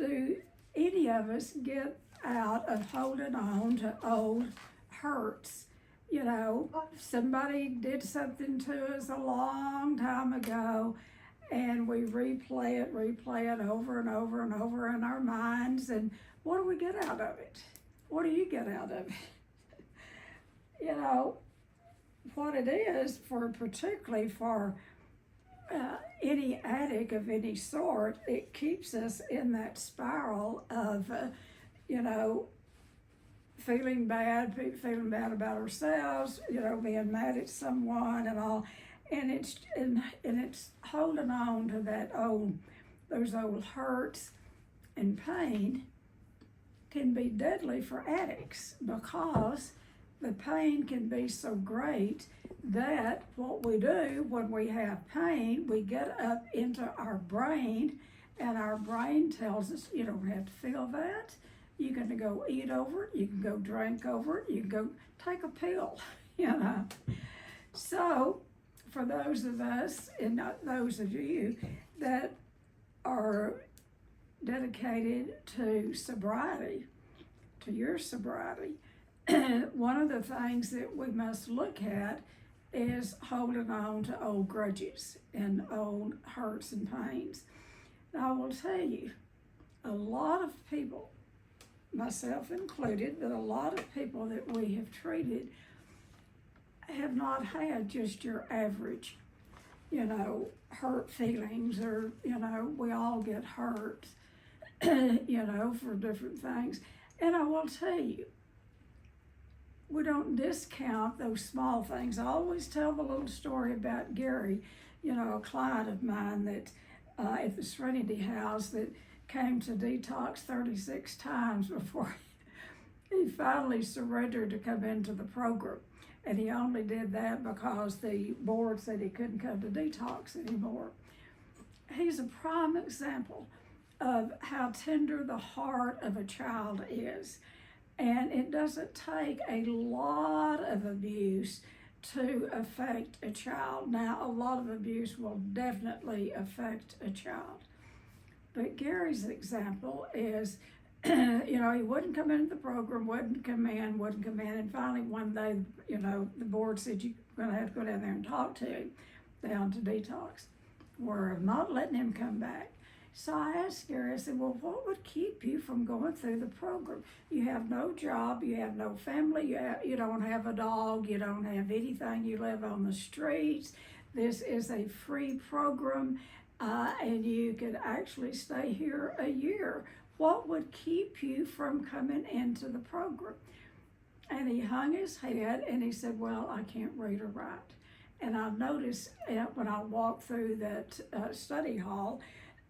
do any of us get out of holding on to old hurts? You know, somebody did something to us a long time ago, and we replay it over and over and over in our minds, and what do we get out of it? What do you get out of it? You know, what it is particularly for any addict of any sort, it keeps us in that spiral of, you know, feeling bad about ourselves, you know, being mad at someone and all, and it's holding on to those old hurts and pain can be deadly for addicts, because the pain can be so great that what we do when we have pain, we get up into our brain, and our brain tells us, you don't have to feel that. You can go eat over it, you can go drink over it, you can go take a pill, you know. So for those of us, and not those of you that are dedicated to sobriety, to your sobriety, one of the things that we must look at is holding on to old grudges and old hurts and pains. Now, I will tell you, a lot of people, myself included, but a lot of people that we have treated have not had just your average, you know, hurt feelings, or, you know, we all get hurt, you know, for different things. And I will tell you, we don't discount those small things. I always tell the little story about Gary, you know, a client of mine that at the Serenity House that came to detox 36 times before he finally surrendered to come into the program. And he only did that because the board said he couldn't come to detox anymore. He's a prime example of how tender the heart of a child is. And it doesn't take a lot of abuse to affect a child. Now, a lot of abuse will definitely affect a child. But Gary's example is, you know, he wouldn't come into the program, wouldn't come in. And finally one day, you know, the board said, you're gonna have to go down there and talk to him, down to detox. We're not letting him come back. So I asked Gary, I said, well, what would keep you from going through the program? You have no job, you have no family, you don't have a dog, you don't have anything, you live on the streets. This is a free program, and you could actually stay here a year. What would keep you from coming into the program? And he hung his head and he said, well, I can't read or write. And I noticed when I walked through that study hall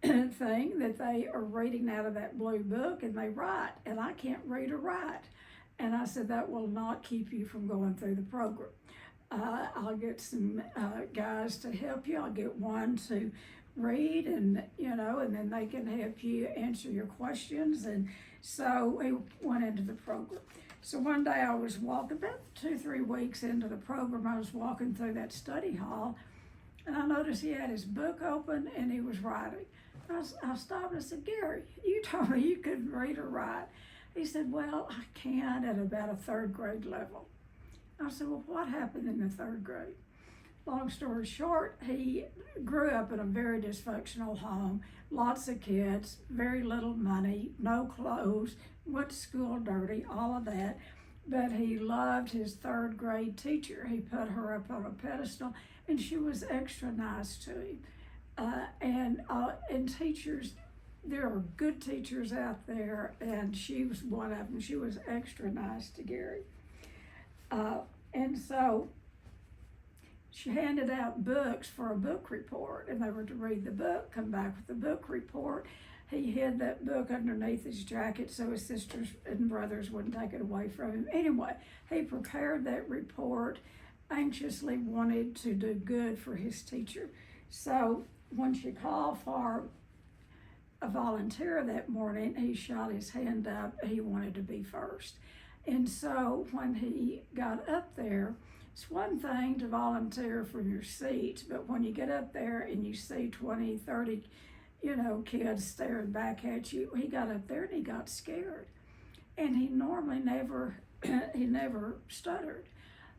thing that they are reading out of that blue book and they write, and I can't read or write. And I said, that will not keep you from going through the program. I'll get some guys to help you. I'll get one to read, and you know, and then they can help you answer your questions. And so we went into the program. So one day I was walking, about 2-3 weeks into the program, I was walking through that study hall, and I noticed he had his book open and he was writing. I stopped and I said, Gary, you told me you couldn't read or write. He said, well, I can at about a 3rd grade level. I said, well, what happened in the 3rd grade? Long story short, he grew up in a very dysfunctional home, lots of kids, very little money, no clothes, went to school dirty, all of that. But he loved his 3rd grade teacher. He put her up on a pedestal, and she was extra nice to him. And teachers, there are good teachers out there, and she was one of them. She was extra nice to Gary. And so she handed out books for a book report, and they were to read the book, come back with the book report. He hid that book underneath his jacket so his sisters and brothers wouldn't take it away from him. Anyway, he prepared that report, anxiously wanted to do good for his teacher. So when she called for a volunteer that morning, he shot his hand up. He wanted to be first. And so when he got up there, it's one thing to volunteer from your seat, but when you get up there and you see 20, 30 kids staring back at you. He got up there and he got scared. And he normally never, he never stuttered.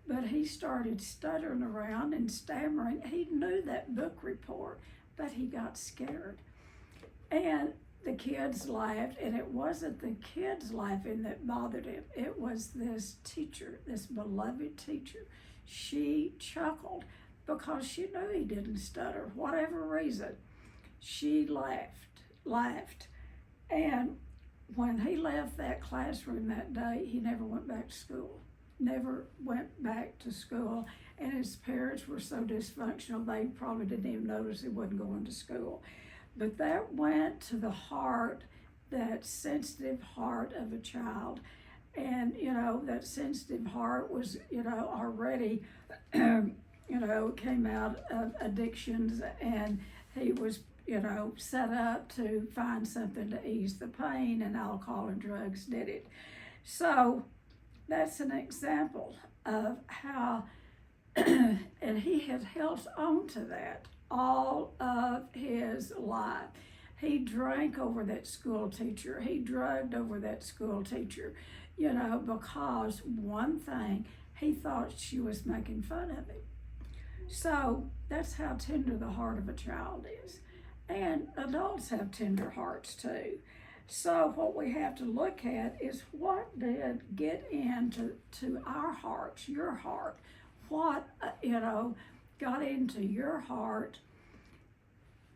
But he started stuttering around and stammering. He knew that book report, but he got scared. And the kids laughed, and it wasn't the kids laughing that bothered him. It was this teacher, this beloved teacher. She chuckled because she knew he didn't stutter, whatever reason. She laughed. And when he left that classroom that day, he never went back to school. Never went back to school. And his parents were so dysfunctional, they probably didn't even notice he wasn't going to school. But that went to the heart, that sensitive heart of a child. And, that sensitive heart was, already, came out of addictions, and he was, set up to find something to ease the pain, and alcohol and drugs did it. So that's an example of how, and he had held on to that all of his life. He drank over that school teacher. He drugged over that school teacher, because one thing, he thought she was making fun of him. So that's how tender the heart of a child is. And adults have tender hearts too. So what we have to look at is what did get into our hearts, your heart. What, got into your heart.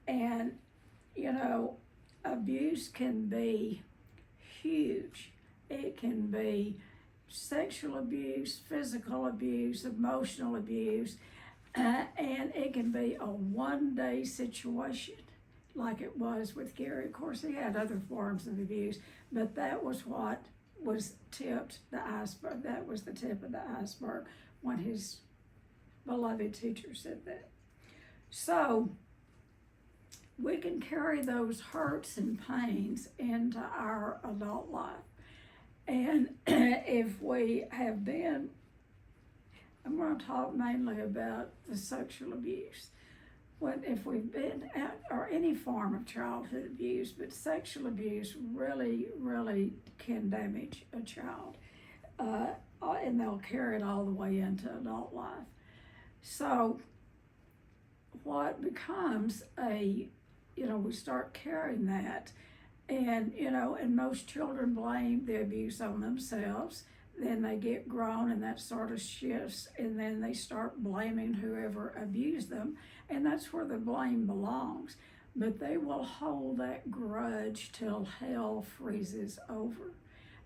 And, abuse can be huge. It can be sexual abuse, physical abuse, emotional abuse, and it can be a one-day situation like it was with Gary. Of course, he had other forms of abuse, but that was what was tipped the iceberg. That was the tip of the iceberg when his beloved teacher said that. So we can carry those hurts and pains into our adult life. And if we have been, I'm going to talk mainly about the sexual abuse. If we've been at, or any form of childhood abuse, but sexual abuse really, really can damage a child. And they'll carry it all the way into adult life. So what becomes we start carrying that, and most children blame the abuse on themselves. Then they get grown and that sort of shifts, and then they start blaming whoever abused them, and that's where the blame belongs. But they will hold that grudge till hell freezes over.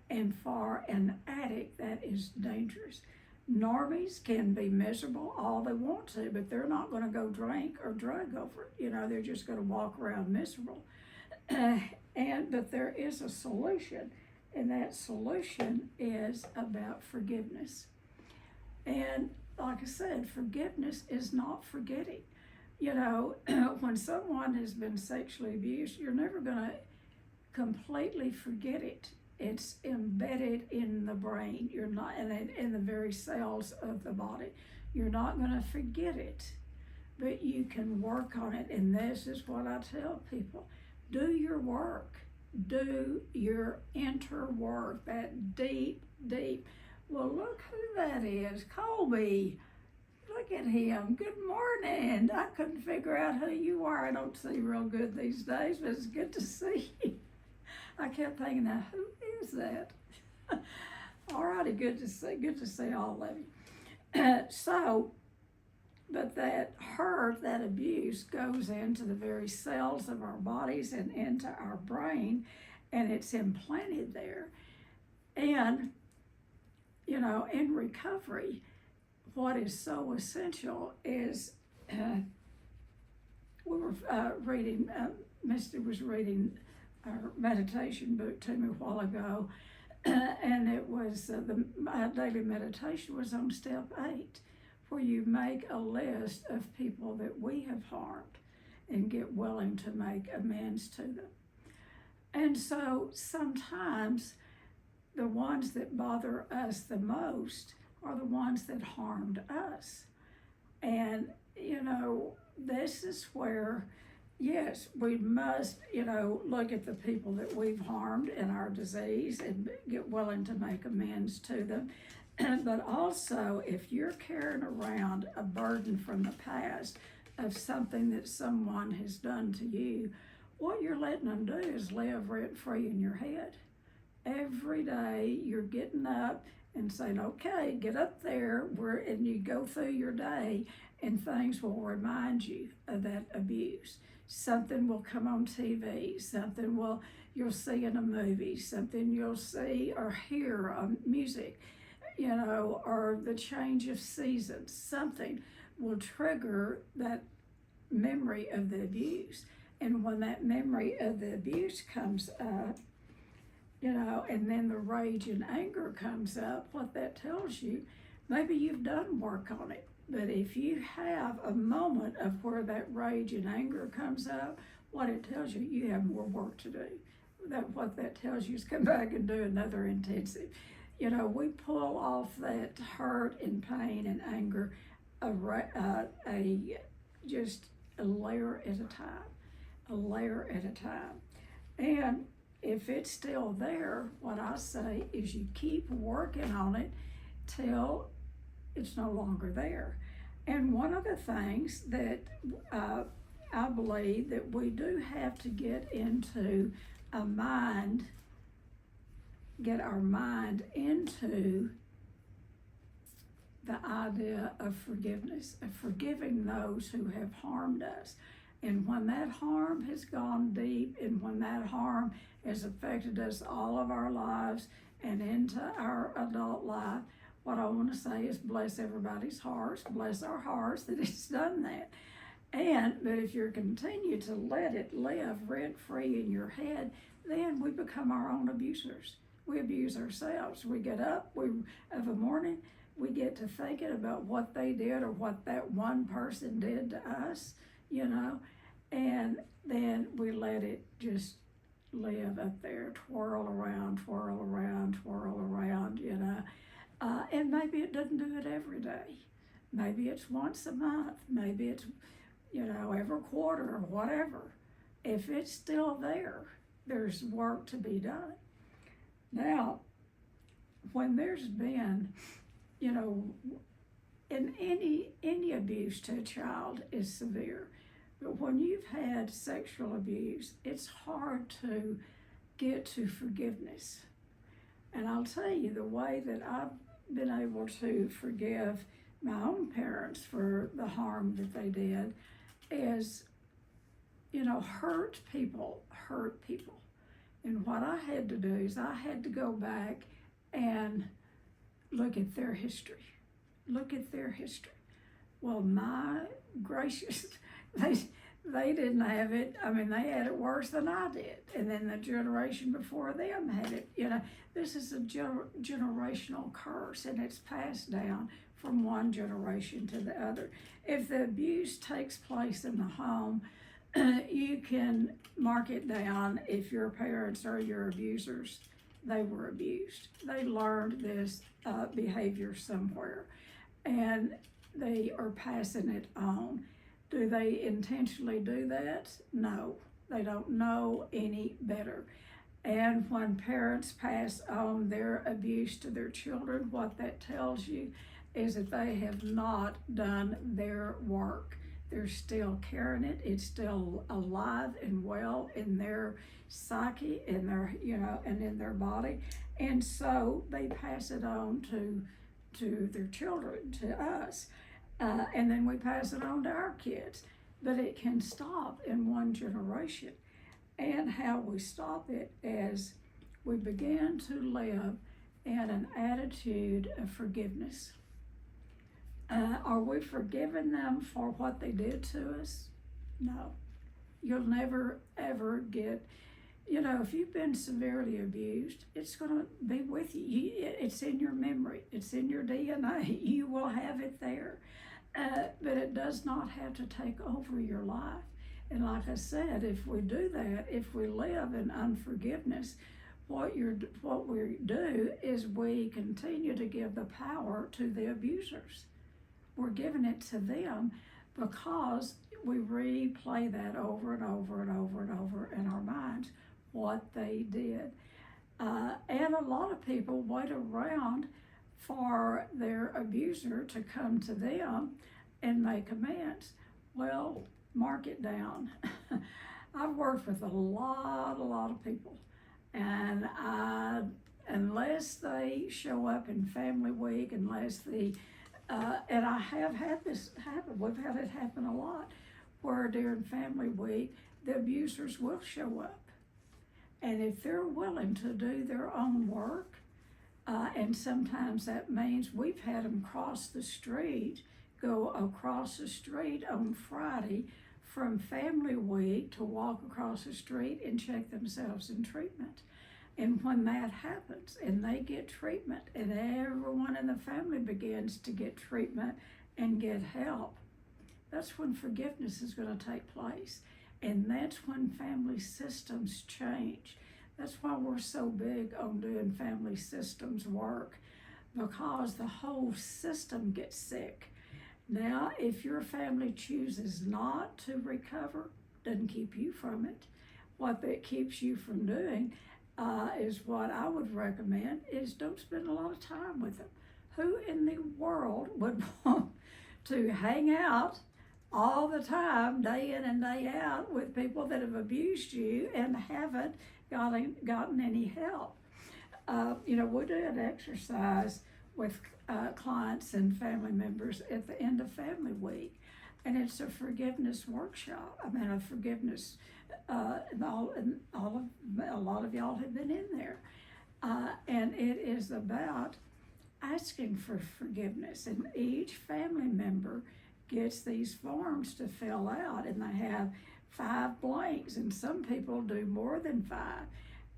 And for an addict, that is dangerous. Normies can be miserable all they want to, but they're not going to go drink or drug over it. They're just going to walk around miserable. But there is a solution, and that solution is about forgiveness. And like I said, forgiveness is not forgetting. When someone has been sexually abused, you're never going to completely forget it. It's embedded in the brain. You're not in the very cells of the body. You're not going to forget it, but you can work on it. And this is what I tell people: do your work, do your inner work, that deep. Well, look who that is, Colby. Look at him. Good morning. I couldn't figure out who you are. I don't see real good these days, but it's good to see you. I kept thinking, now who is that? All righty, good to see all of you. But that hurt, that abuse goes into the very cells of our bodies and into our brain, and it's implanted there. And, in recovery, what is so essential is, we were reading, Misty was reading our meditation book to me a while ago, and it was my daily meditation was on step 8, where you make a list of people that we have harmed and get willing to make amends to them. And so sometimes the ones that bother us the most are the ones that harmed us. And, this is where, yes, we must, look at the people that we've harmed in our disease and get willing to make amends to them. But also, if you're carrying around a burden from the past of something that someone has done to you, what you're letting them do is live rent-free in your head. Every day you're getting up and saying, okay, get up there, and you go through your day and things will remind you of that abuse. Something will come on TV, you'll see in a movie, something you'll see or hear on music, or the change of seasons. Something will trigger that memory of the abuse. And when that memory of the abuse comes up, and then the rage and anger comes up, what that tells you, maybe you've done work on it. But if you have a moment of where that rage and anger comes up, what it tells you, you have more work to do. What that tells you is come back and do another intensive. We pull off that hurt and pain and anger just a layer at a time. And if it's still there, what I say is you keep working on it till it's no longer there. And one of the things that I believe that we do have to get our mind into the idea of forgiveness, of forgiving those who have harmed us. And when that harm has gone deep, and when that harm has affected us all of our lives and into our adult life, what I want to say is bless everybody's hearts, bless our hearts that it's done that. But if you continue to let it live rent-free in your head, then we become our own abusers. We abuse ourselves. We get up of a morning, we get to thinking about what they did or what that one person did to us, and then we let it just live up there, twirl around, and maybe it doesn't do it every day. Maybe it's once a month, maybe it's, every quarter or whatever. If it's still there, there's work to be done. Now, when there's been, and any abuse to a child is severe, but when you've had sexual abuse, it's hard to get to forgiveness. And I'll tell you, the way that I've been able to forgive my own parents for the harm that they did is, hurt people. And what I had to do is I had to go back and look at their history. Well, my gracious, they didn't have it. I mean, they had it worse than I did. And then the generation before them had it. This is a generational curse, and it's passed down from one generation to the other. If the abuse takes place in the home, you can mark it down. If your parents are your abusers, they were abused. They learned this behavior somewhere, and they are passing it on. Do they intentionally do that? No, they don't know any better. And when parents pass on their abuse to their children, what that tells you is that they have not done their work. They're still carrying it. It's still alive and well in their psyche, in their, and in their body. And so they pass it on to their children, to us. And then we pass it on to our kids. But it can stop in one generation. And how we stop it is we begin to live in an attitude of forgiveness. Are we forgiving them for what they did to us? No. You'll never, ever get, if you've been severely abused, it's going to be with you. It's in your memory. It's in your DNA. You will have it there. But it does not have to take over your life. And like I said, if we do that, if we live in unforgiveness, what we do is we continue to give the power to the abusers. We're giving it to them, because we replay that over and over and over and over in our minds, what they did. And a lot of people wait around for their abuser to come to them and make amends. Well, mark it down. I've worked with a lot of people, and unless they show up in Family Week, unless and I have had this happen, we've had it happen a lot, where during Family Week, the abusers will show up. And if they're willing to do their own work, and sometimes that means we've had them go across the street on Friday from Family Week to walk across the street and check themselves in treatment. And when that happens and they get treatment and everyone in the family begins to get treatment and get help, that's when forgiveness is going to take place. And that's when family systems change. That's why we're so big on doing family systems work, because the whole system gets sick. Now, if your family chooses not to recover, doesn't keep you from it. What that keeps you from doing is what I would recommend is don't spend a lot of time with them. Who in the world would want to hang out all the time, day in and day out, with people that have abused you and haven't gotten any help? We do an exercise with clients and family members at the end of Family Week, and it's a forgiveness workshop. A forgiveness. A lot of y'all have been in there, and it is about asking for forgiveness. And each family member gets these forms to fill out, and they have 5 blanks, and some people do more than 5.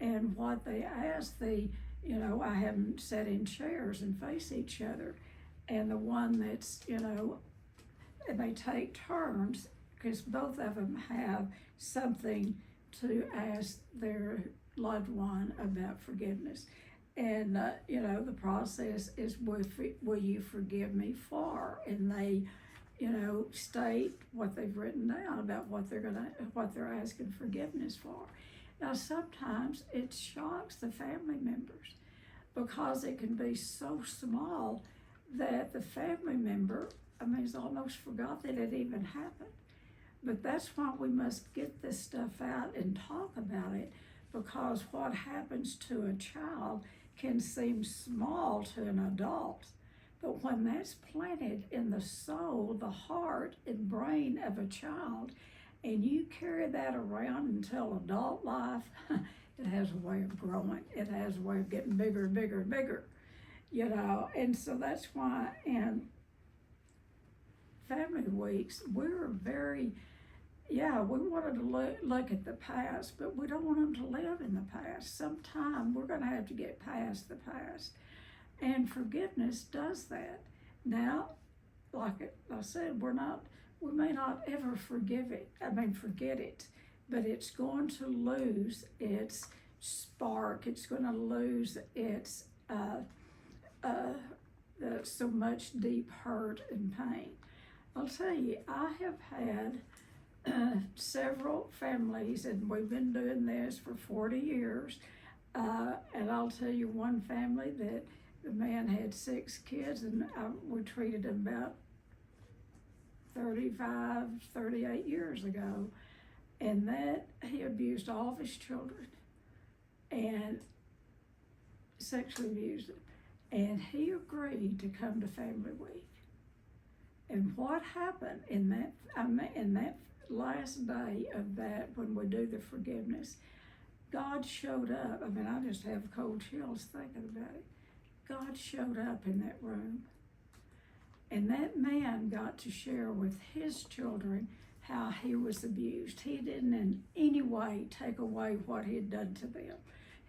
And what they ask, I have them sit in chairs and face each other, and the one that's, they take turns, because both of them have something to ask their loved one about forgiveness. And, the process is, will you forgive me for? And they, state what they've written down about what they're asking forgiveness for. Now, sometimes it shocks the family members, because it can be so small that the family member, has almost forgot that it even happened. But that's why we must get this stuff out and talk about it, because what happens to a child can seem small to an adult. But when that's planted in the soul, the heart, and brain of a child, and you carry that around until adult life, it has a way of growing. It has a way of getting bigger and bigger and bigger, And so that's why in Family Weeks, we wanted to look at the past, but we don't want them to live in the past. Sometime we're going to have to get past the past. And forgiveness does that. Now, like I said, we may not ever forget it, but it's going to lose its spark. It's going to lose its so much deep hurt and pain. I'll tell you, I have had several families, and we've been doing this for 40 years. And I'll tell you one family that the man had 6 kids, and we treated him about 35, 38 years ago. And that he abused all of his children and sexually abused them. And he agreed to come to Family Week. And what happened in that last day of that, when we do the forgiveness, God showed up. I just have cold chills thinking about it. God showed up in that room. And that man got to share with his children how he was abused. He didn't in any way take away what he had done to them.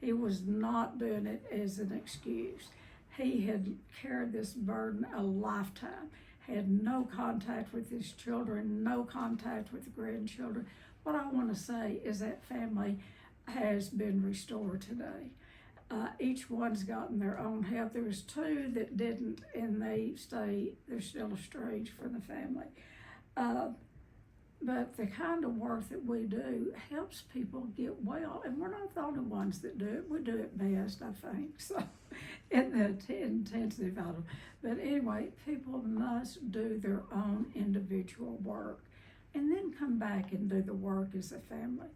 He was not doing it as an excuse. He had carried this burden a lifetime, had no contact with his children, no contact with the grandchildren. What I want to say is that family has been restored today. Each one's gotten their own help. There was 2 that didn't, and they're still estranged from the family. But the kind of work that we do helps people get well, and we're not the only ones that do it. We do it best, I think, so, in the intensive item. But anyway, people must do their own individual work and then come back and do the work as a family.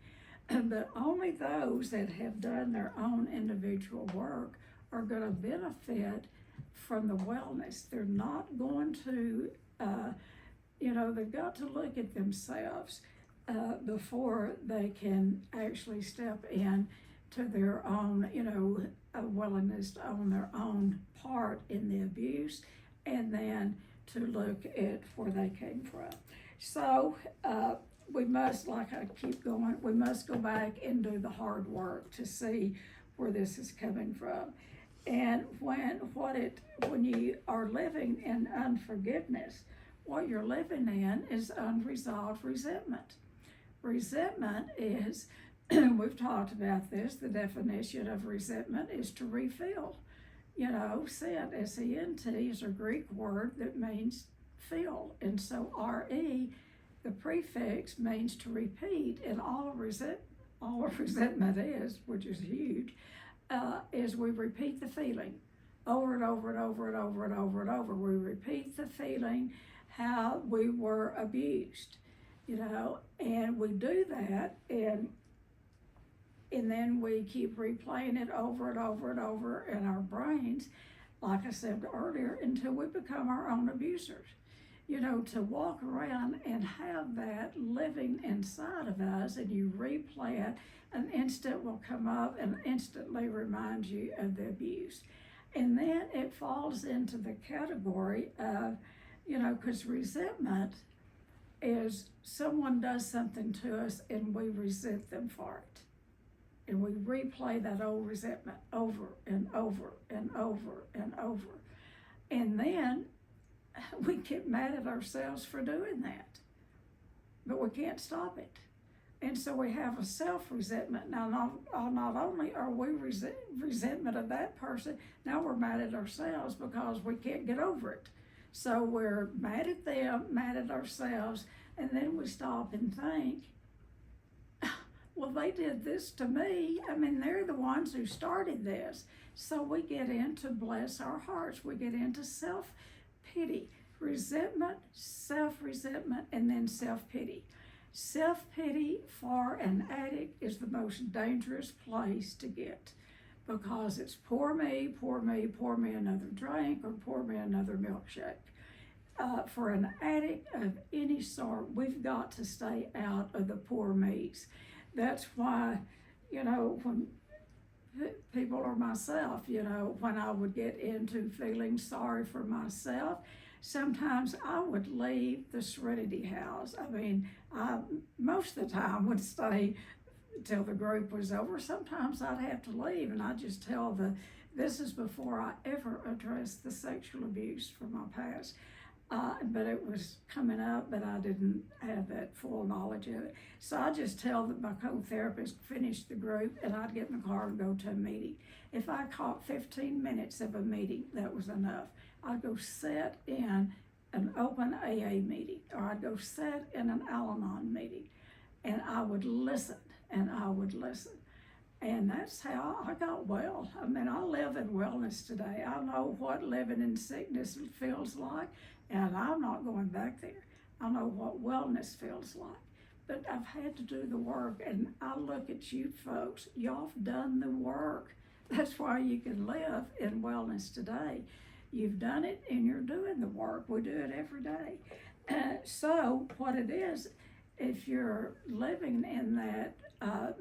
But only those that have done their own individual work are going to benefit from the wellness. They're not going to, they've got to look at themselves before they can actually step in to their own, a willingness to own their own part in the abuse, and then to look at where they came from. So we must, like I keep going, we must go back and do the hard work to see where this is coming from. And when you are living in unforgiveness, what you're living in is unresolved resentment. Resentment is, we've talked about this, the definition of resentment is to refill. Sent, S-E-N-T, is a Greek word that means fill. And so R-E, the prefix, means to repeat. And all of resentment is, which is huge, is we repeat the feeling over and over and over and over and over and over. We repeat the feeling how we were abused, and we do that, and then we keep replaying it over and over and over in our brains, like I said earlier, until we become our own abusers. To walk around and have that living inside of us, and you replay it, an instant will come up and instantly remind you of the abuse. And then it falls into the category of, because resentment is someone does something to us and we resent them for it. And we replay that old resentment over and over and over and over. And then we get mad at ourselves for doing that. But we can't stop it. And so we have a self-resentment. Now, not only are we resentment of that person, now we're mad at ourselves because we can't get over it. So we're mad at them, mad at ourselves, and then we stop and think, well, they did this to me. They're the ones who started this. So we get into, bless our hearts, we get into self-pity, resentment, self-resentment, and then self-pity. Self-pity for an addict is the most dangerous place to get, because it's pour me another drink, or pour me another milkshake. For an addict of any sort, we've got to stay out of the poor me's. That's why, when people or myself, when I would get into feeling sorry for myself, sometimes I would leave the Serenity House. I most of the time would stay till the group was over. Sometimes I'd have to leave, and I just tell this is before I ever addressed the sexual abuse from my past. But it was coming up, but I didn't have that full knowledge of it. So I just tell that my co-therapist finished the group, and I'd get in the car and go to a meeting. If I caught 15 minutes of a meeting, that was enough. I'd go sit in an open AA meeting, or I'd go sit in an Al-Anon meeting, and I would listen, and I would listen. And that's how I got well. I live in wellness today. I know what living in sickness feels like, and I'm not going back there. I know what wellness feels like. But I've had to do the work, and I look at you folks. Y'all have done the work. That's why you can live in wellness today. You've done it, and you're doing the work. We do it every day. So what it is, if you're living in that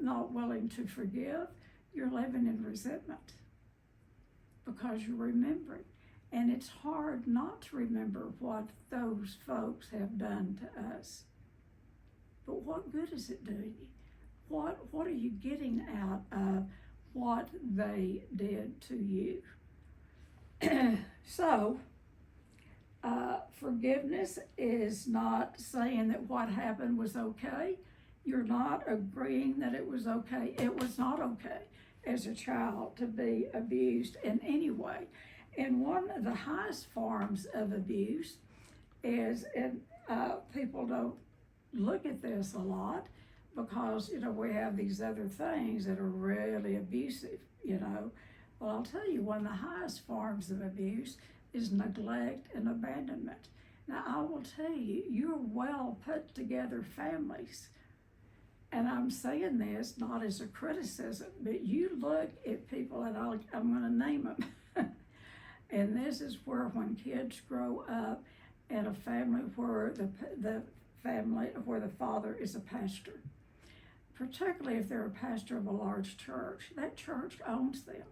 not willing to forgive, you're living in resentment because you're remembering. And it's hard not to remember what those folks have done to us. But what good is it doing you? What are you getting out of what they did to you? So, forgiveness is not saying that what happened was okay. You're not agreeing that it was okay. It was not okay as a child to be abused in any way. And one of the highest forms of abuse is, and people don't look at this a lot because, we have these other things that are really abusive, Well, I'll tell you, one of the highest forms of abuse is neglect and abandonment. Now, I will tell you, you're well put together families. And I'm saying this not as a criticism, but you look at people, and I'm going to name them. And this is where when kids grow up in a family where the father is a pastor, particularly if they're a pastor of a large church, that church owns them.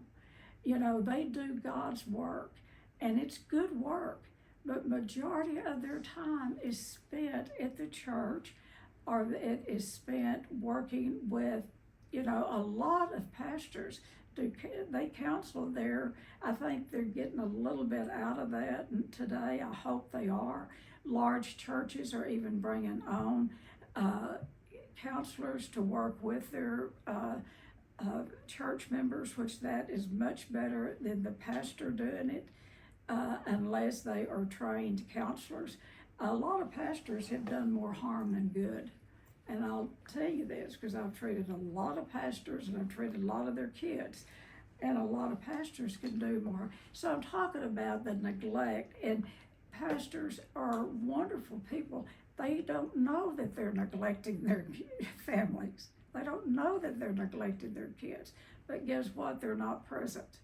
They do God's work, and it's good work, but majority of their time is spent at the church, or it is spent working with, a lot of pastors. They counsel there. I think they're getting a little bit out of that today. I hope they are. Large churches are even bringing on counselors to work with their church members, which that is much better than the pastor doing it, unless they are trained counselors. A lot of pastors have done more harm than good. And I'll tell you this because I've treated a lot of pastors and I've treated a lot of their kids. And a lot of pastors can do more. So I'm talking about the neglect. And pastors are wonderful people. They don't know that they're neglecting their families. They don't know that they're neglecting their kids. But guess what? They're not present.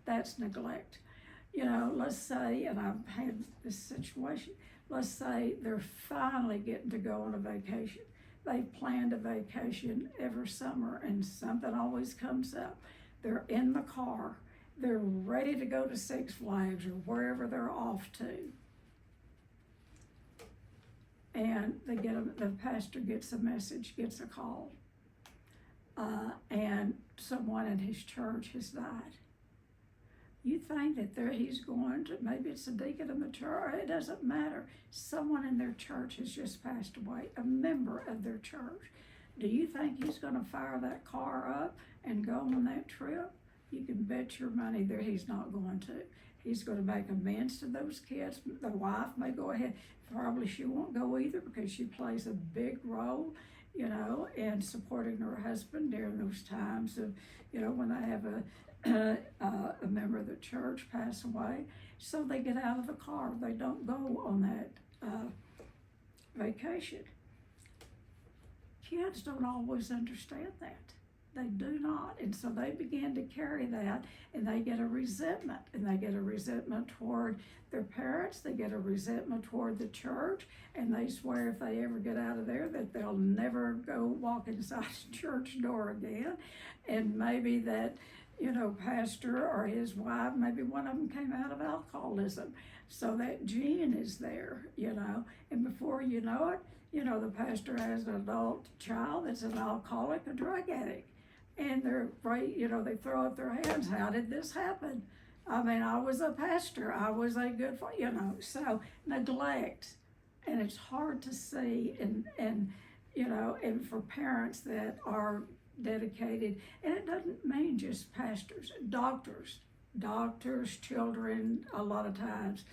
That's neglect. Let's say, and I've had this situation, let's say they're finally getting to go on a vacation. They've planned a vacation every summer and something always comes up. They're in the car. They're ready to go to Six Flags or wherever they're off to. And the pastor gets a message, gets a call. And someone in his church has died. You think that he's going to, maybe it's a deacon in the church, it doesn't matter. Someone in their church has just passed away, a member of their church. Do you think he's going to fire that car up and go on that trip? You can bet your money that he's not going to. He's going to make amends to those kids. The wife may go ahead. Probably she won't go either because she plays a big role, in supporting her husband during those times of, when they have a member of the church pass away. So they get out of the car. They don't go on that vacation. Kids don't always understand that. They do not. And so they begin to carry that, and they get a resentment. And they get a resentment toward their parents. They get a resentment toward the church. And they swear if they ever get out of there that they'll never go walk inside the church door again. And maybe that, pastor or his wife, maybe one of them came out of alcoholism. So that gene is there, And before you know it, the pastor has an adult child that's an alcoholic, a drug addict. And they throw up their hands. How did this happen? I mean, I was a pastor. I was a good, so neglect. And it's hard to see and for parents that are dedicated, and it doesn't mean just pastors, doctors, children, a lot of times,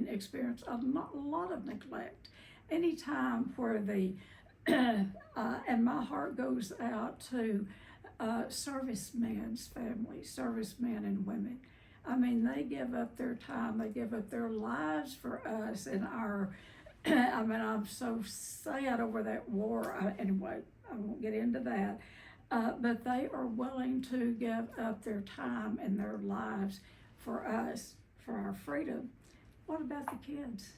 experience a lot of neglect. Anytime where and my heart goes out to servicemen's families, servicemen and women. They give up their time, they give up their lives for us and I'm so sad over that war. Anyway, I won't get into that. But they are willing to give up their time and their lives for us, for our freedom. What about the kids?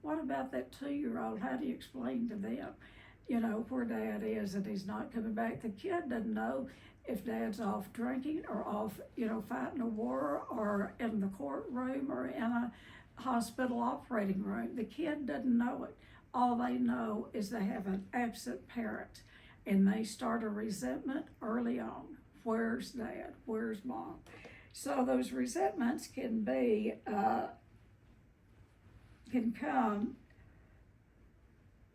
What about that 2-year-old? How do you explain to them, where dad is and he's not coming back? The kid doesn't know if dad's off drinking or off, fighting a war or in the courtroom or in a hospital operating room. The kid doesn't know it. All they know is they have an absent parent, and they start a resentment early on. Where's dad? Where's mom? So those resentments can be, can come,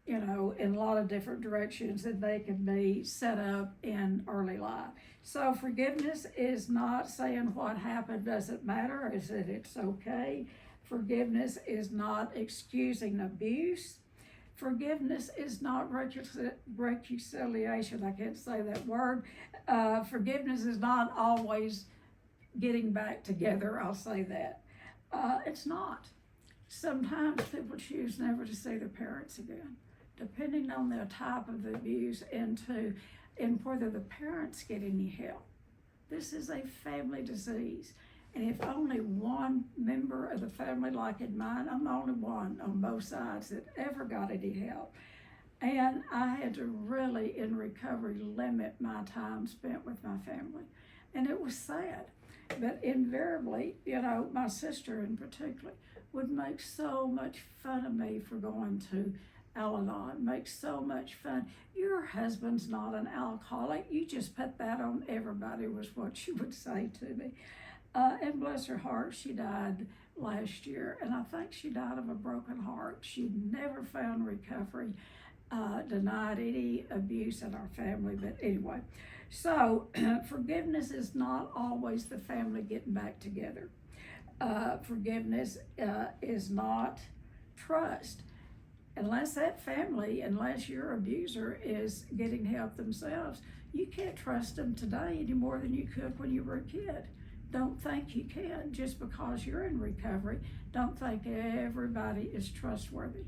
in a lot of different directions, and they can be set up in early life. So forgiveness is not saying what happened doesn't matter, is that it's okay. Forgiveness is not excusing abuse. Forgiveness is not reconciliation. I can't say that word. Forgiveness is not always getting back together. I'll say that. It's not. Sometimes people choose never to see their parents again, depending on the type of abuse and whether the parents get any help. This is a family disease. And if only one member of the family, like in mine, I'm the only one on both sides that ever got any help. And I had to really, in recovery, limit my time spent with my family. And it was sad. But invariably, my sister in particular would make so much fun of me for going to Al-Anon, make so much fun. Your husband's not an alcoholic. You just put that on everybody, was what she would say to me. And bless her heart, she died last year, and I think she died of a broken heart. She never found recovery, denied any abuse in our family, but anyway. So forgiveness is not always the family getting back together. Forgiveness is not trust. Unless your abuser is getting help themselves, you can't trust them today any more than you could when you were a kid. Don't think you can. Just because you're in recovery, don't think everybody is trustworthy.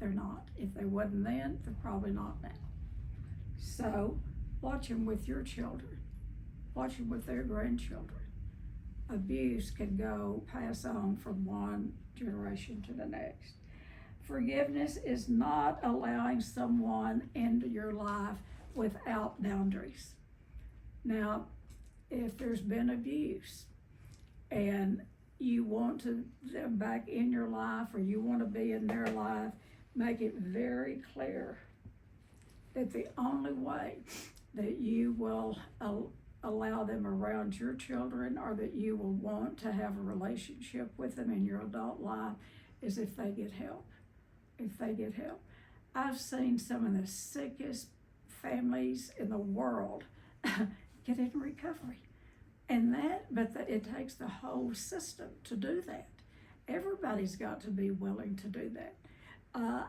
They're not. If they wasn't then, they're probably not now. So watch them with your children. Watch them with their grandchildren. Abuse can pass on from one generation to the next. Forgiveness is not allowing someone into your life without boundaries. Now, if there's been abuse and you want them back in your life or you want to be in their life, make it very clear that the only way that you will allow them around your children or that you will want to have a relationship with them in your adult life is if they get help. If they get help. I've seen some of the sickest families in the world get in recovery. It takes the whole system to do that. Everybody's got to be willing to do that.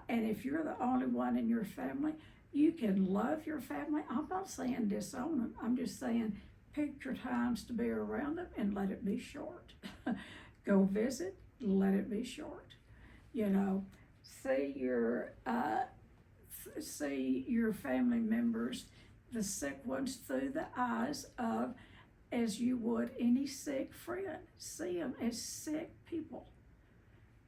And if you're the only one in your family, you can love your family. I'm not saying disown them. I'm just saying pick your times to be around them and let it be short. Go visit, let it be short. See your family members, the sick ones, through the eyes of as you would any sick friend. See them as sick people.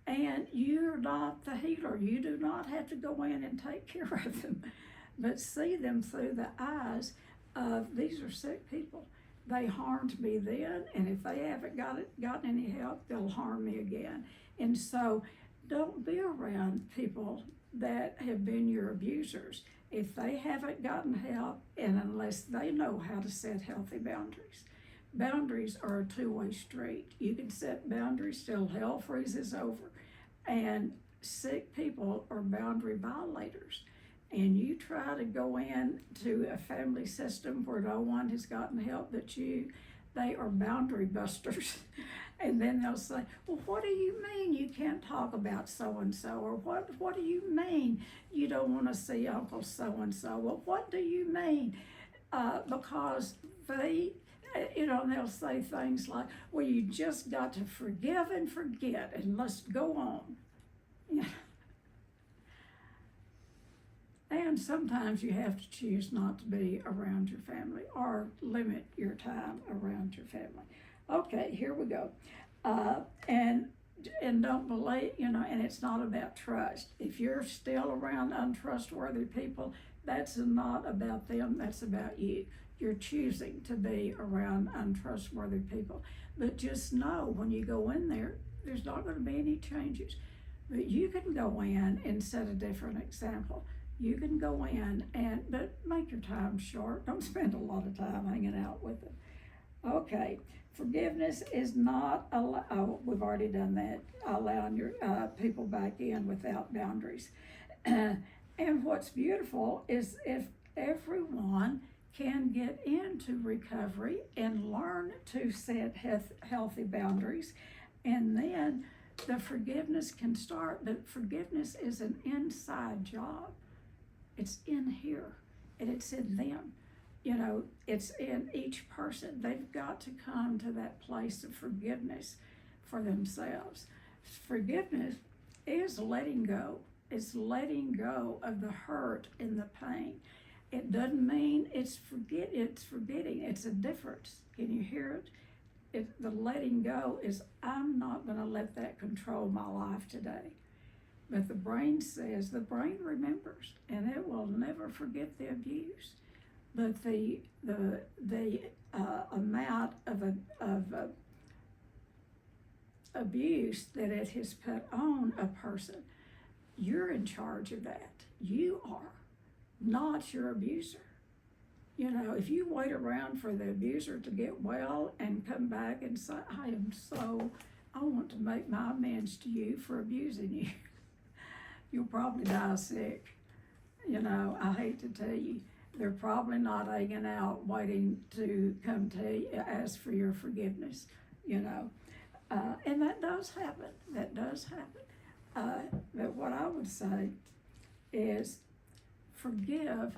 And you're not the healer. You do not have to go in and take care of them, but see them through the eyes of these are sick people. They harmed me then, and if they haven't gotten any help, they'll harm me again. And so don't be around people that have been your abusers if they haven't gotten help and unless they know how to set healthy boundaries. Boundaries are a two-way street. You can set boundaries till hell freezes over. And sick people are boundary violators. And you try to go into a family system where no one has gotten help they are boundary busters. And then they'll say, well, what do you mean you can't talk about so-and-so? Or what do you mean you don't want to see Uncle so-and-so? Well, what do you mean? Because they'll say things like, well, you just got to forgive and forget and let's go on. Yeah. And sometimes you have to choose not to be around your family or limit your time around your family. Okay, here we go. And don't believe, and it's not about trust. If you're still around untrustworthy people, that's not about them, that's about you. You're choosing to be around untrustworthy people. But just know when you go in there, there's not going to be any changes. But you can go in and set a different example. You can go in but make your time short. Don't spend a lot of time hanging out with them. Okay, forgiveness is not, we've already done that, allowing your people back in without boundaries. And what's beautiful is if everyone can get into recovery and learn to set healthy boundaries, and then the forgiveness can start, but forgiveness is an inside job. It's in here, and it's in them. It's in each person. They've got to come to that place of forgiveness for themselves. Forgiveness is letting go. It's letting go of the hurt and the pain. It doesn't mean it's forgetting. It's a difference. Can you hear it? The letting go is, I'm not going to let that control my life today. But the brain remembers, and it will never forget the abuse. But the amount of abuse that it has put on a person, you're in charge of that. You are, not your abuser. If you wait around for the abuser to get well and come back and say, I want to make my amends to you for abusing you, you'll probably die sick. I hate to tell you, they're probably not hanging out waiting to come to you, ask for your forgiveness, and that does happen. But what I would say is forgive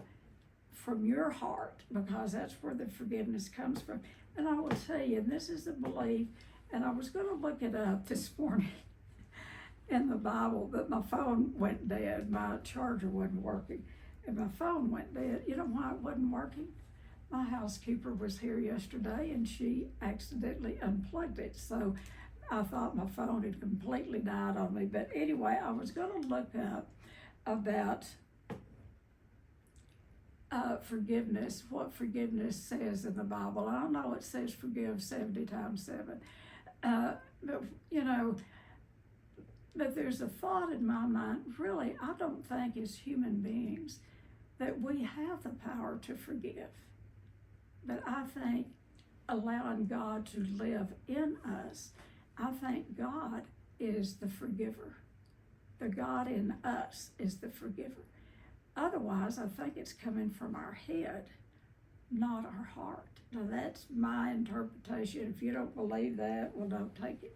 from your heart, because that's where the forgiveness comes from. And I will tell you, and this is the belief, and I was going to look it up this morning in the Bible, but my phone went dead. My charger wasn't working, and my phone went dead. You know why it wasn't working? My housekeeper was here yesterday, and she accidentally unplugged it, so I thought my phone had completely died on me. But anyway, I was going to look up about forgiveness, what forgiveness says in the Bible. I know it says forgive 70 times 7. But there's a thought in my mind, really, I don't think as human beings that we have the power to forgive. But I think allowing God to live in us, I think God is the forgiver. The God in us is the forgiver. Otherwise, I think it's coming from our head, not our heart. Now, that's my interpretation. If you don't believe that, well, don't take it.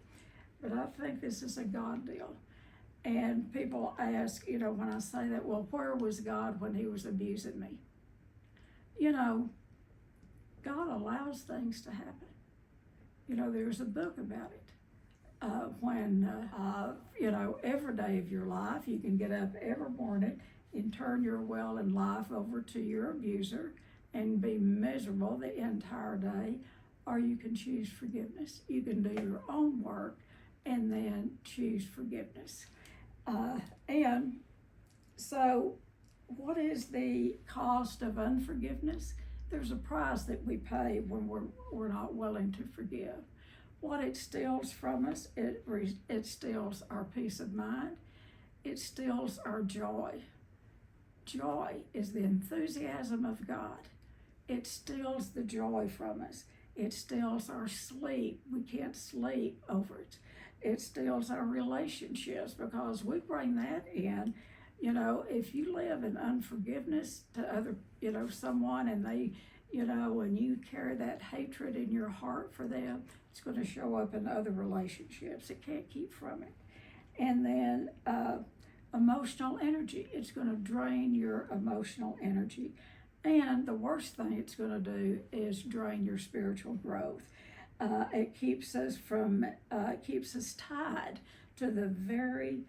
But I think this is a God deal. And people ask, when I say that, well, where was God when he was abusing me? God allows things to happen. There's a book about it. Every day of your life, you can get up every morning and turn your will in life over to your abuser and be miserable the entire day, or you can choose forgiveness. You can do your own work and then choose forgiveness. And so what is the cost of unforgiveness? There's a price that we pay when we're not willing to forgive. What it steals from us, it steals our peace of mind. It steals our joy. Joy is the enthusiasm of God. It steals the joy from us. It steals our sleep. We can't sleep over it. It steals our relationships because we bring that in. If you live in unforgiveness to other, someone, and they, and you carry that hatred in your heart for them, it's going to show up in other relationships. It can't keep from it. And then emotional energy. It's going to drain your emotional energy. And the worst thing it's going to do is drain your spiritual growth. It keeps us tied to the very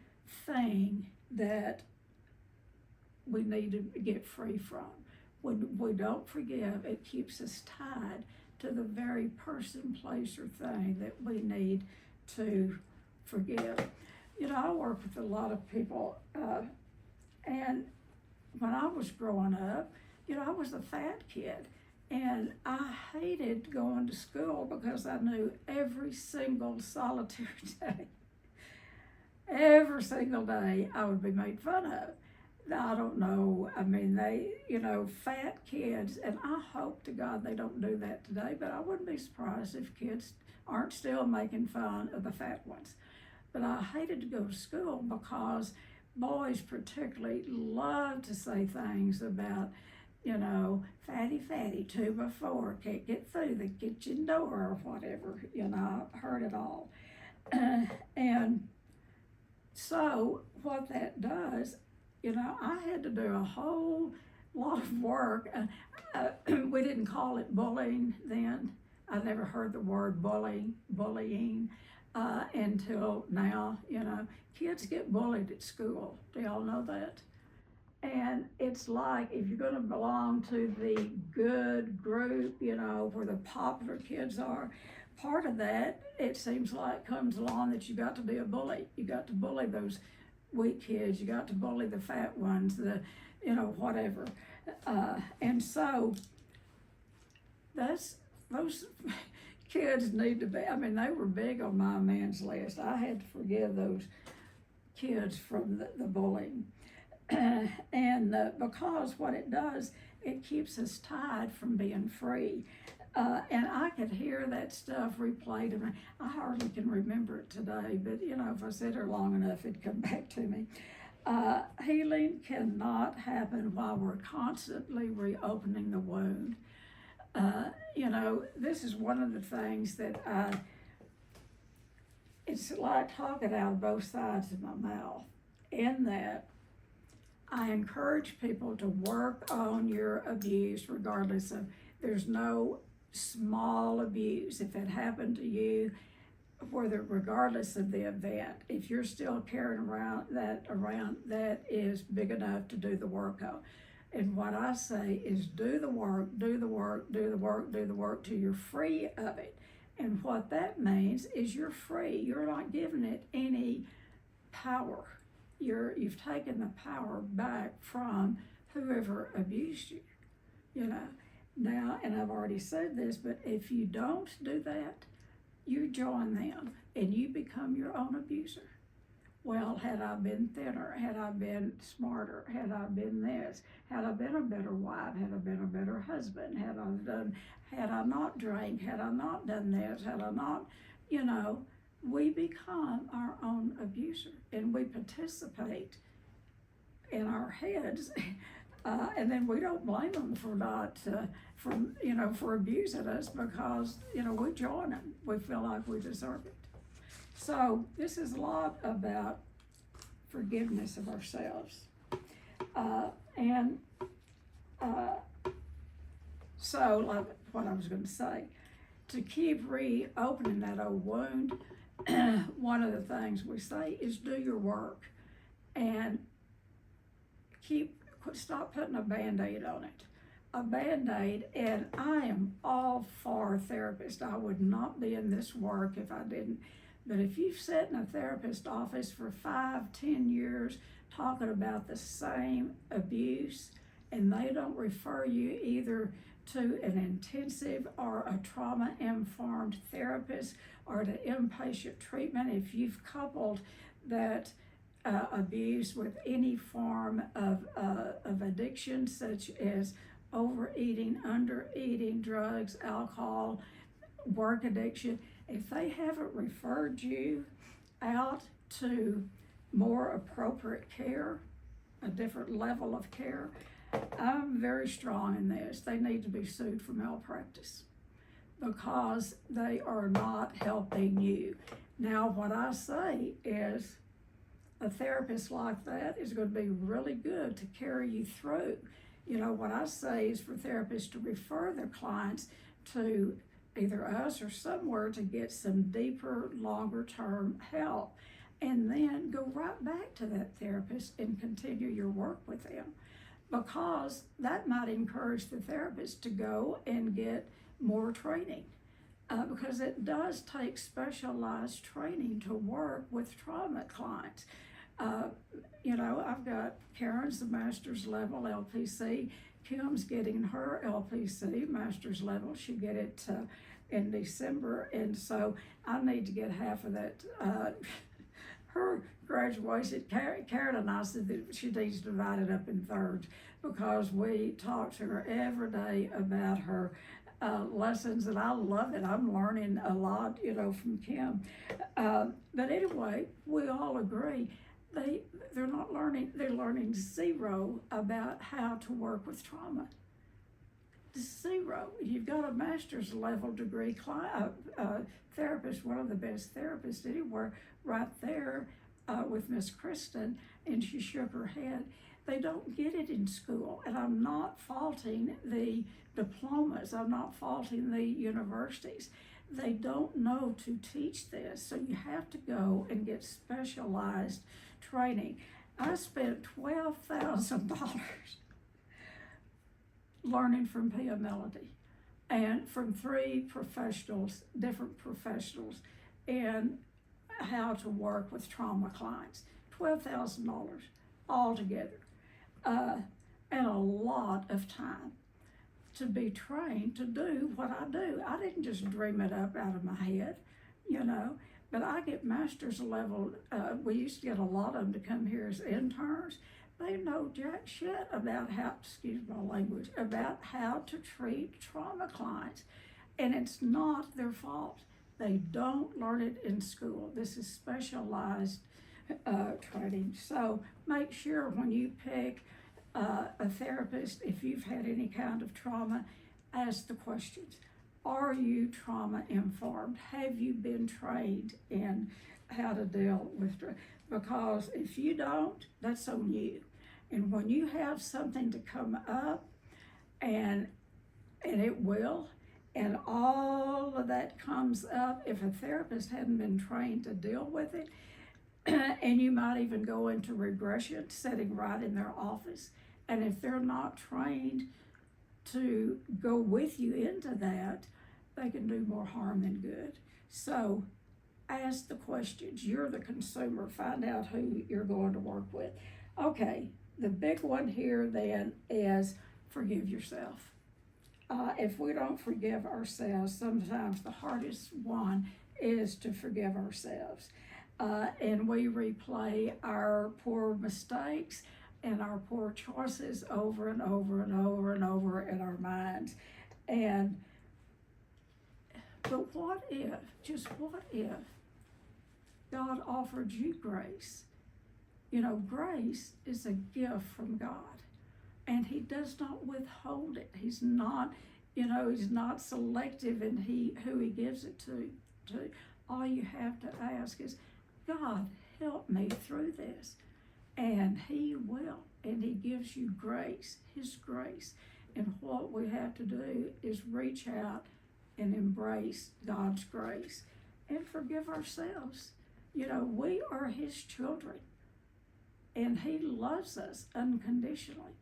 thing that we need to get free from. When we don't forgive, it keeps us tied to the very person, place, or thing that we need to forgive. I work with a lot of people, and when I was growing up, I was a fat kid, and I hated going to school because I knew every single solitary day, every single day, I would be made fun of. I don't know, fat kids, and I hope to God they don't do that today, but I wouldn't be surprised if kids aren't still making fun of the fat ones. But I hated to go to school because boys particularly love to say things about, fatty, 2x4, can't get through the kitchen door or whatever, I heard it all. And So what that does, I had to do a whole lot of work. We didn't call it bullying then. I never heard the word bullying until now. Kids get bullied at school. Do y'all know that? And it's like if you're going to belong to the good group, where the popular kids are, part of that, it seems like, comes along that you got to be a bully. You got to bully those weak kids. You got to bully the fat ones, whatever. And so those kids need to be, they were big on my man's list. I had to forgive those kids from the bullying. And because what it does, it keeps us tied from being free. And I could hear that stuff replayed to me. I hardly can remember it today, but if I sit here long enough, it'd come back to me. Healing cannot happen while we're constantly reopening the wound. This is one of the things that it's like talking out of both sides of my mouth, in that I encourage people to work on your abuse regardless of, there's no small abuse. If it happened to you, regardless of the event, if you're still carrying around, that is big enough to do the work on. And what I say is do the work till you're free of it. And what that means is you're free. You're not giving it any power. You've taken the power back from whoever abused you, Now, and I've already said this, but if you don't do that, you join them and you become your own abuser. Well, had I been thinner, had I been smarter, had I been this, had I been a better wife, had I been a better husband, had I not drank, had I not done this, had I not, we become our own abuser, and we participate in our heads, and then we don't blame them for not, for abusing us, because, we join them. We feel like we deserve it. So this is a lot about forgiveness of ourselves. So like what I was going to say, to keep reopening that old wound, one of the things we say is do your work and stop putting a Band-Aid on it. A Band-Aid, and I am all for therapists. I would not be in this work if I didn't. But if you've sat in a therapist's office for 5-10 years talking about the same abuse, and they don't refer you either to an intensive or a trauma-informed therapist or to inpatient treatment, if you've coupled that abuse with any form of addiction, such as overeating, undereating, drugs, alcohol, work addiction, if they haven't referred you out to more appropriate care, a different level of care, I'm very strong in this. They need to be sued for malpractice because they are not helping you. Now, what I say is a therapist like that is going to be really good to carry you through. What I say is for therapists to refer their clients to either us or somewhere to get some deeper, longer term help, and then go right back to that therapist and continue your work with them, because that might encourage the therapist to go and get more training, because it does take specialized training to work with trauma clients. I've got Karen's the master's level LPC. Kim's getting her LPC, master's level. She'll get it in December, and so I need to get half of that. Her graduation, Karen and I said that she needs to divide it up in thirds, because we talk to her every day about her lessons, and I love it. I'm learning a lot, from Kim. But anyway, we all agree they're not learning. They're learning zero about how to work with trauma. Zero. You've got a master's level degree therapist, one of the best therapists anywhere, right there, with Miss Kristen, and she shook her head. They don't get it in school, and I'm not faulting the diplomas. I'm not faulting the universities. They don't know to teach this, so you have to go and get specialized training. I spent $12,000 learning from Pia Melody and from 3 professionals, different professionals, and how to work with trauma clients. $12,000 altogether, and a lot of time to be trained to do what I do. I didn't just dream it up out of my head, you know, but I get master's level. We used to get a lot of them to come here as interns. They know jack shit about how, excuse my language, about how to treat trauma clients. And it's not their fault. They don't learn it in school. This is specialized training. So make sure when you pick a therapist, if you've had any kind of trauma, ask the questions. Are you trauma informed? Have you been trained in how to deal with trauma? Because if you don't, that's on you. And when you have something to come up, and it will, and all of that comes up, if a therapist hadn't been trained to deal with it, and you might even go into regression sitting right in their office. And if they're not trained to go with you into that, they can do more harm than good. So ask the questions. You're the consumer. Find out who you're going to work with. Okay, the big one here then is forgive yourself. If we don't forgive ourselves, sometimes the hardest one is to forgive ourselves. And we replay our poor mistakes and our poor choices over and over and over and over in our minds. But what if, just what if, God offered you grace? You know, grace is a gift from God, and He does not withhold it. He's not, He's not selective in who He gives it to. All you have to ask is, God, help me through this. And He will, and He gives you grace, His grace. And what we have to do is reach out and embrace God's grace and forgive ourselves. We are His children, and He loves us unconditionally,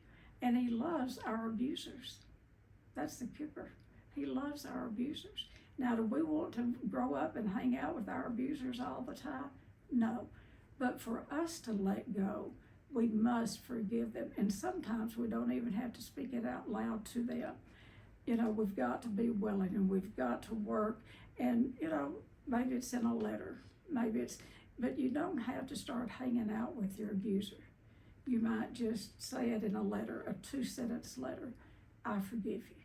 and He loves our abusers. That's the kicker. He loves our abusers. Now, do we want to grow up and hang out with our abusers all the time? No. But for us to let go, we must forgive them. And sometimes we don't even have to speak it out loud to them. We've got to be willing, and we've got to work. And, maybe it's in a letter. But you don't have to start hanging out with your abuser. You might just say it in a letter, a 2-sentence letter. I forgive you.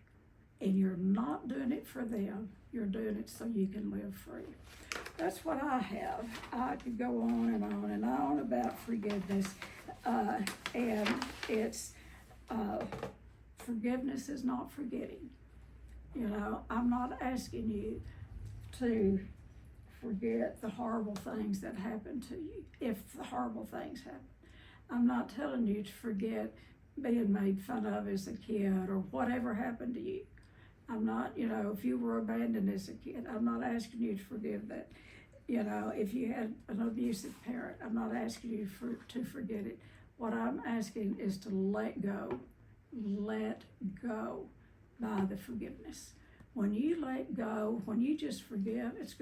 And you're not doing it for them. You're doing it so you can live free. That's what I have. I could go on and on and on about forgiveness. And it's, forgiveness is not forgetting. I'm not asking you to forget the horrible things that happened to you, if the horrible things happen. I'm not telling you to forget being made fun of as a kid or whatever happened to you. I'm not, if you were abandoned as a kid, I'm not asking you to forgive that. If you had an abusive parent, I'm not asking you to forget it. What I'm asking is to let go by the forgiveness. When you let go, when you just forgive, it's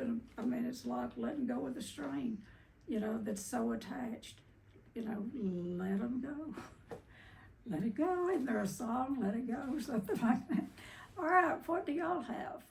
like letting go of the string, that's so attached. Let them go. Let it go. Isn't there a song, Let It Go, something like that? All right, what do y'all have?